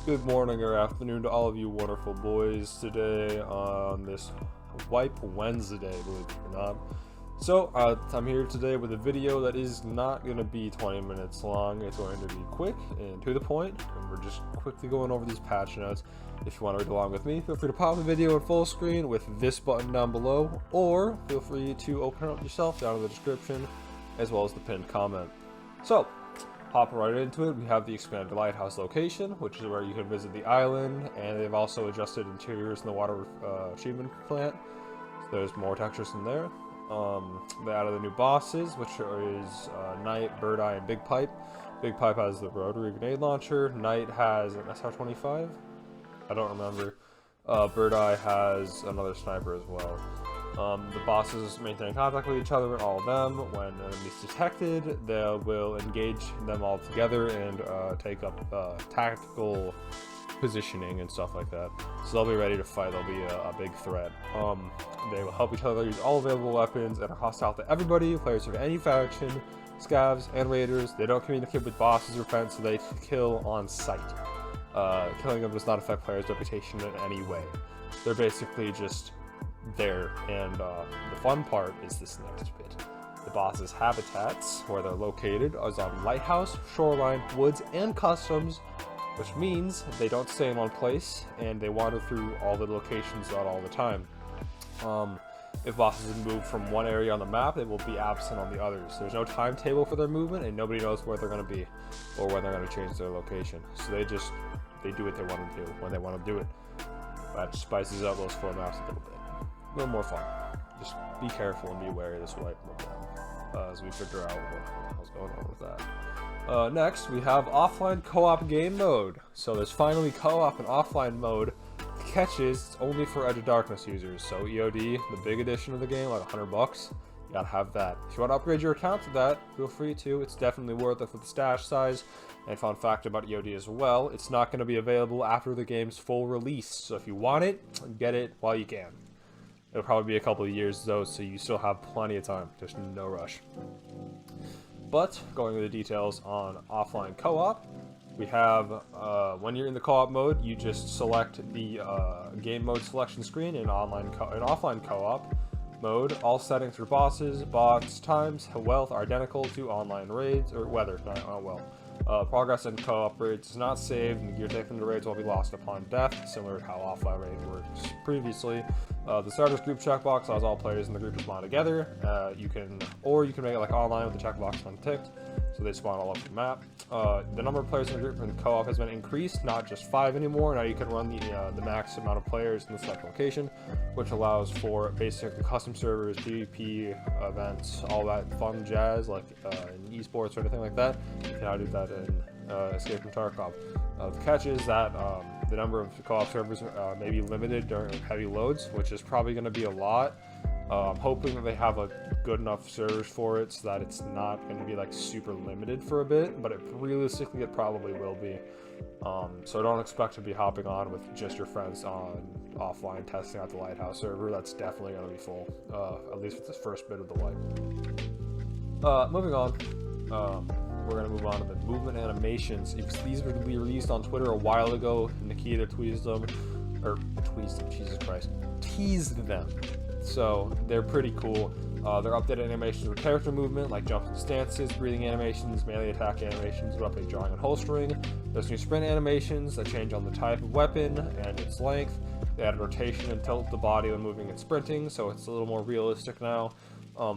Good morning or afternoon to all of you wonderful boys today on this Wipe Wednesday, believe it or not. So, I'm here today with a video that is not going to be 20 minutes long. It's going to be quick and to the point, and we're just quickly going over these patch notes. If you want to read along with me, feel free to pause the video in full screen with this button down below, or feel free to open it up yourself down in the description, as well as the pinned comment. So, hopping right into it, we have the expanded lighthouse location, which is where you can visit the island, and they've also adjusted interiors in the water treatment plant, so there's more textures in there. They added the new bosses, which is Knight, Bird Eye, and Big Pipe. Big Pipe has the rotary grenade launcher. Knight has an SR-25. I don't remember. Bird Eye has another sniper as well. The bosses maintain contact with each other and all of them. When enemies detected, they will engage them all together and take up tactical positioning and stuff like that. So they'll be ready to fight. They'll be a big threat. They will help each other use all available weapons and are hostile to everybody, players of any faction, scavs, and raiders. They don't communicate with bosses or friends, so they kill on sight. Killing them does not affect players' reputation in any way. They're basically just there, and the fun part is this next bit. The boss's habitats, where they're located, is on lighthouse, shoreline, woods, and customs, which means they don't stay in one place and they wander through all the locations not all the time. If bosses move from one area on the map, they will be absent on the others. There's no timetable for their movement, and nobody knows where they're going to be or when they're going to change their location. So they do what they want to do when they want to do it. That spices up those 4 maps a little bit. A little more fun. Just be careful and be wary this way as we figure out what the hell's going on with that. Next, we have offline co-op game mode. So there's finally co-op and offline mode. Catches, it's only for Edge of Darkness users. So EOD, the big edition of the game, like $100. You gotta have that. If you want to upgrade your account to that, feel free to. It's definitely worth it for the stash size. And fun fact about EOD as well, it's not going to be available after the game's full release. So if you want it, get it while you can. It'll probably be a couple of years though, so you still have plenty of time. There's no rush. But going into the details on offline co-op, we have when you're in the co-op mode, you just select the game mode selection screen in offline co-op mode. All settings for bosses, bots, times, wealth are identical to online raids or weather, not wealth. Progress in co-op raids is not saved, and gear taken to raids will be lost upon death, similar to how offline raids works previously. The starters group checkbox allows all players in the group to spawn together. You can make it like online with the checkbox unticked, so they spawn all over the map. The number of players in the group in co-op has been increased, not just 5 anymore. Now you can run the max amount of players in the select location, which allows for basically custom servers, PvP events, all that fun jazz, like in esports or anything like that. You can now do that in Escape from Tarkov. The catch is that the number of co-op servers may be limited during heavy loads, which is probably going to be a lot. I'm hoping that they have a good enough servers for it so that it's not going to be like super limited for a bit, but realistically it probably will be. So don't expect to be hopping on with just your friends on offline testing out the lighthouse server. That's definitely going to be full, at least with this first bit of the wipe. Moving on. We're going to move on to the movement animations. These were released on Twitter a while ago. Nikita teased them. Jesus Christ. Teased them. So they're pretty cool. They're updated animations with character movement, like jumps and stances, breathing animations, melee attack animations, with updated drawing and holstering. There's new sprint animations that change on the type of weapon and its length. They added rotation and tilt the body when moving and sprinting, so it's a little more realistic now.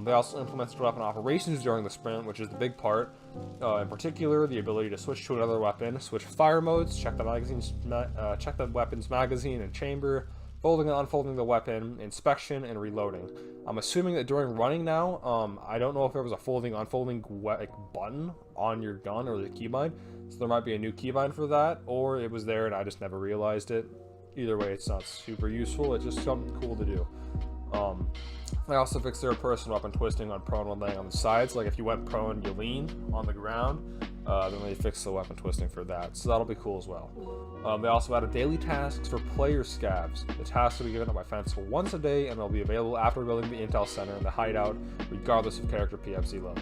They also implemented weapon operations during the sprint, which is the big part. In particular, the ability to switch to another weapon, switch fire modes, check the weapon's magazine and chamber, folding and unfolding the weapon, inspection, and reloading. I'm assuming that during running now, I don't know if there was a folding, unfolding button on your gun or the keybind, so there might be a new keybind for that, or it was there and I just never realized it. Either way, it's not super useful, it's just something cool to do. They also fixed their person weapon twisting on prone when laying on the sides. Like if you went prone, you lean on the ground. Then they fixed the weapon twisting for that, so that'll be cool as well. They also added daily tasks for player scavs. The tasks will be given up by fans for once a day, and they'll be available after building the intel center and the hideout, regardless of character PFC level.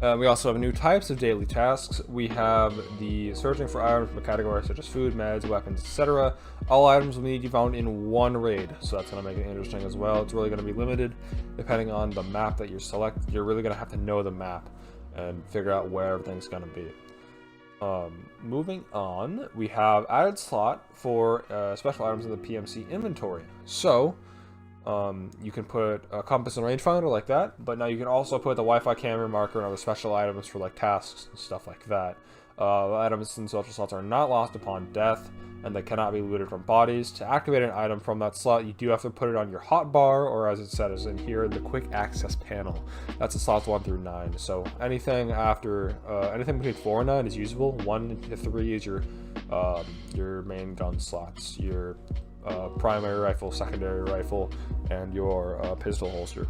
We also have new types of daily tasks. We have the searching for items from a category such as food, meds, weapons, etc. All items will need to be found in one raid, so that's going to make it interesting as well. It's really going to be limited depending on the map that you select. You're really going to have to know the map and figure out where everything's going to be. Moving on, we have added slot for special items in the PMC inventory. So, you can put a compass and rangefinder like that, but now you can also put the Wi-Fi camera marker and other special items for like tasks and stuff like that. Items in social slots are not lost upon death, and they cannot be looted from bodies. To activate an item from that slot, you do have to put it on your hotbar, or as it says in here, the quick access panel. That's the slots 1 through 9. So anything after, anything between 4 and 9 is usable. 1 to 3 is your main gun slots, your primary rifle, secondary rifle, and your pistol holster.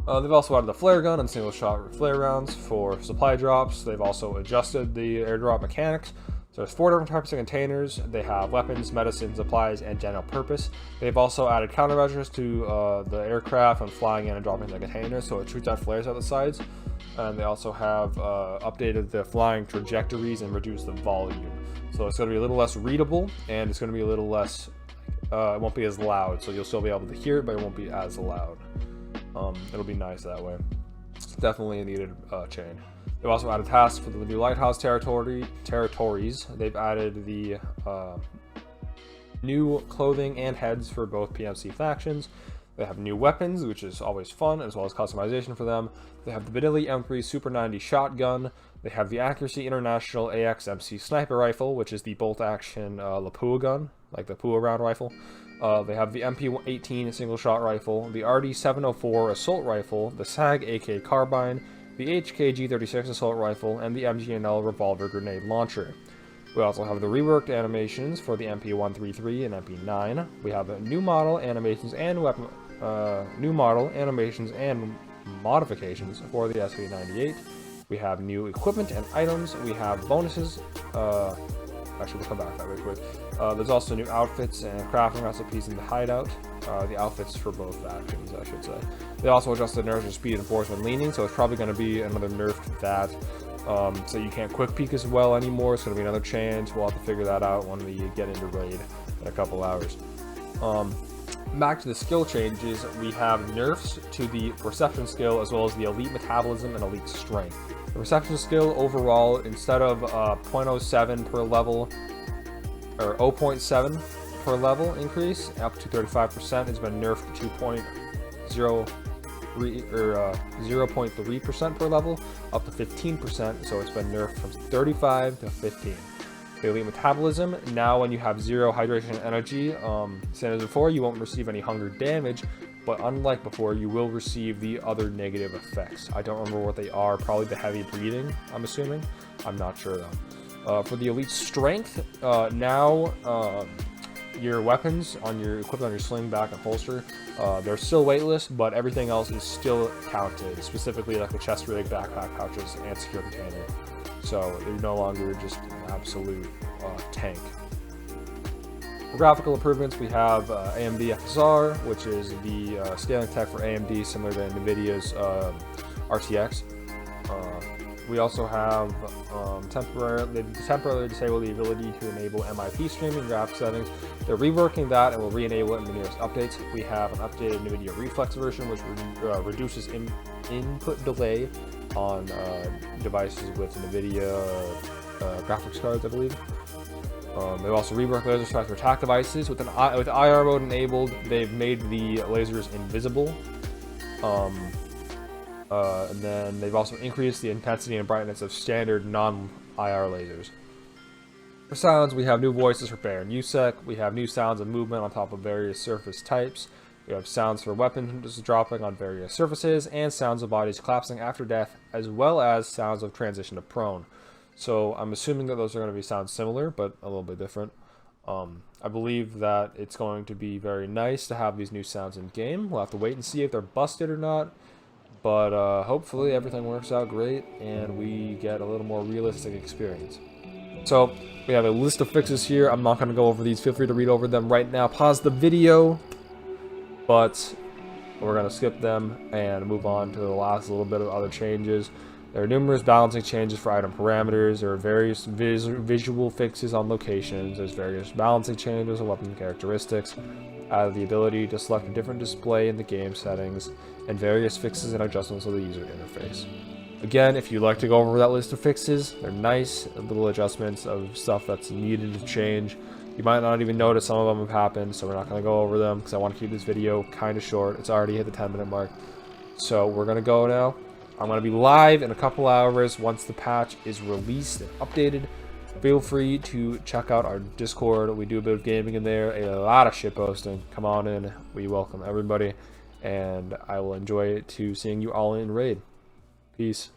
They've also added the flare gun and single shot flare rounds for supply drops. They've also adjusted the airdrop mechanics. So there's 4 different types of containers. They have weapons, medicine, supplies, and general purpose. They've also added countermeasures to the aircraft when flying in and dropping the containers, so it shoots out flares out the sides. And they also have updated the flying trajectories and reduced the volume. So it's going to be a little less readable, and it's going to be a little less, it won't be as loud. So you'll still be able to hear it, but it won't be as loud. It'll be nice that way. It's definitely a needed change. They've also added tasks for the new lighthouse territories. They've added the new clothing and heads for both PMC factions. They have new weapons, which is always fun, as well as customization for them. They have the Benelli M3 Super 90 shotgun. They have the Accuracy International AX-MC sniper rifle, which is the bolt-action Lapua gun, like the Pua round rifle. They have the MP18 single-shot rifle, the RD704 assault rifle, the SAG AK carbine, the HKG36 assault rifle, and the MGNL revolver grenade launcher. We also have the reworked animations for the MP133 and MP9. We have new model animations and modifications for the SV98. We have new equipment and items. We have bonuses. Actually, we'll come back to that real quick. There's also new outfits and crafting recipes in the hideout. The outfits for both factions, I should say. They also adjusted nerfs for speed and force when leaning, so it's probably going to be another nerf to that. So you can't quick peek as well anymore. It's going to be another change. We'll have to figure that out when we get into raid in a couple hours. Back to the skill changes, we have nerfs to the perception skill as well as the elite metabolism and elite strength. The perception skill overall, instead of 0.07 per level, or 0.7 per level increase, up to 35%, has been nerfed to 0.3% per level, up to 15%, so it's been nerfed from 35 to 15. The elite metabolism, now when you have 0 hydration and energy, same as before, you won't receive any hunger damage, but unlike before, you will receive the other negative effects. I don't remember what they are, probably the heavy breathing, I'm assuming. I'm not sure though. For the elite strength, now your weapons on your equipment on your sling, back, and holster, they're still weightless, but everything else is still counted, specifically like the chest rig, backpack pouches, and secure container. So they're no longer just an absolute tank. For graphical improvements, we have AMD FSR, which is the scaling tech for AMD, similar to NVIDIA's RTX. We also have temporarily disabled the ability to enable MIP streaming graphics settings. They're reworking that and will re-enable it in the newest updates. We have an updated NVIDIA Reflex version, which reduces input delay on devices with NVIDIA graphics cards, I believe. They've also reworked laser strikes for attack devices. With IR mode enabled, they've made the lasers invisible. And then they've also increased the intensity and brightness of standard non-IR lasers. For sounds, we have new voices for Bear and USEC. We have new sounds of movement on top of various surface types. We have sounds for weapons dropping on various surfaces, and sounds of bodies collapsing after death, as well as sounds of transition to prone. So I'm assuming that those are going to be sounds similar, but a little bit different. I believe that it's going to be very nice to have these new sounds in game. We'll have to wait and see if they're busted or not. But hopefully everything works out great and we get a little more realistic experience. So we have a list of fixes here. I'm not going to go over these. Feel free to read over them right now. Pause the video. But we're going to skip them and move on to the last little bit of other changes. There are numerous balancing changes for item parameters. There are various visual fixes on locations. There's various balancing changes of weapon characteristics. The ability to select a different display in the game settings, and various fixes and adjustments of the user interface. Again, if you'd like to go over that list of fixes, they're nice little adjustments of stuff that's needed to change. You might not even notice some of them have happened, so we're not going to go over them because I want to keep this video kind of short. It's already hit the 10-minute mark. So we're going to go now. I'm going to be live in a couple hours once the patch is released and updated. Feel free to check out our Discord. We do a bit of gaming in there, a lot of shit posting. Come on in. We welcome everybody, and I will enjoy to seeing you all in raid. Peace.